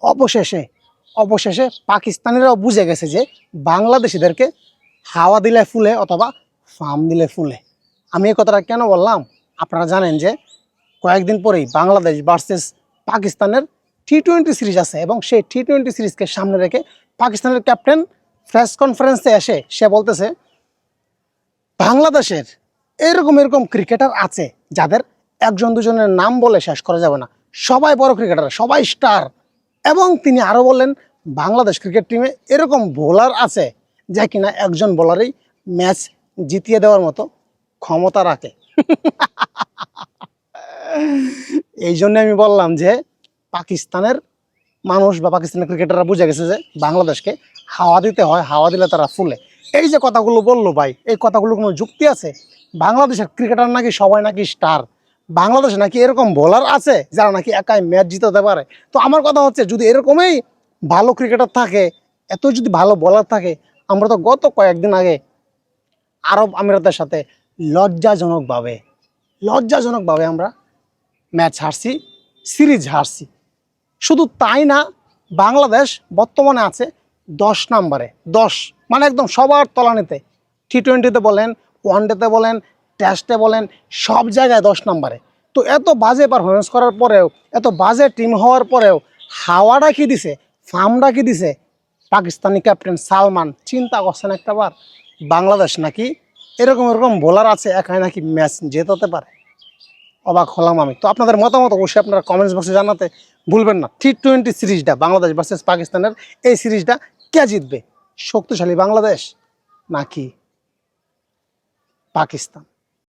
অবশেষে অবশেষে পাকিস্তানিরাও বুঝে গেছে যে বাংলাদেশিদেরকে হাওয়া দিলে ফুলে অথবা ফার্ম দিলে ফুলে। আমি এই কথাটা কেন বললাম, আপনারা জানেন যে কয়েকদিন পরেই বাংলাদেশ ভার্সেস পাকিস্তানের টি-20 সিরিজ আছে এবং সেই টি-20 সিরিজকে সামনে রেখে পাকিস্তানের ক্যাপ্টেন প্রেস কনফারেন্সে এসে সে বলতেছে বাংলাদেশের এরকম এরকম ক্রিকেটার আছে যাদের একজন দুজনের নাম বলে শেষ করা যাবে না, সবাই বড় ক্রিকেটার, সবাই স্টার। এবং তিনি আরও বললেন বাংলাদেশ ক্রিকেট টিমে এরকম বোলার আছে যা কিনা একজন বোলারেই ম্যাচ জিতিয়ে দেওয়ার মতো ক্ষমতা রাখে। এই জন্য আমি বললাম যে পাকিস্তানের মানুষ বা পাকিস্তানের ক্রিকেটাররা বুঝে গেছে যে বাংলাদেশকে হাওয়া দিতে হয়, হাওয়া দিলে তারা ফুলে। এই যে কথাগুলো বললো ভাই, এই কথাগুলো কোনো যুক্তি আছে? বাংলাদেশের ক্রিকেটার নাকি সবাই নাকি স্টার, বাংলাদেশে নাকি এরকম বোলার আছে যারা নাকি একাই ম্যাচ জিতাতে পারে। তো আমার কথা হচ্ছে যদি এরকমই ভালো ক্রিকেটার থাকে, এত যদি ভালো বোলার থাকে, আমরা তো গত কয়েকদিন আগে আরব আমিরাতের সাথে লজ্জাজনকভাবে আমরা ম্যাচ হারছি, সিরিজ হারছি। শুধু তাই না, বাংলাদেশ বর্তমানে আছে 10 নম্বরে, 10 মানে একদম সবার তলানিতে। টি-20তে বলেন, ওয়ানডেতে বলেন, টেস্টে বলেন, সব জায়গায় 10 নম্বরে। তো এত বাজে পারফরমেন্স করার পরেও, এত বাজে টিম হওয়ার পরেও হাওয়াটা কি দিছে, ফার্মটা কি দিছে পাকিস্তানি ক্যাপ্টেন সালমান। চিন্তা করছেন একটাবার, বাংলাদেশ নাকি এরকম এরকম বোলার আছে একাই নাকি ম্যাচ জেতাতে পারে। অবাক হলাম আমি। তো আপনাদের মতামত অবশ্যই আপনারা কমেন্টস বক্সে জানাতে ভুলবেন না। টি-20 সিরিজটা বাংলাদেশ ভার্সেস পাকিস্তানের এই সিরিজটা কে জিতবে? শক্তিশালী বাংলাদেশ নাকি পাকিস্তান?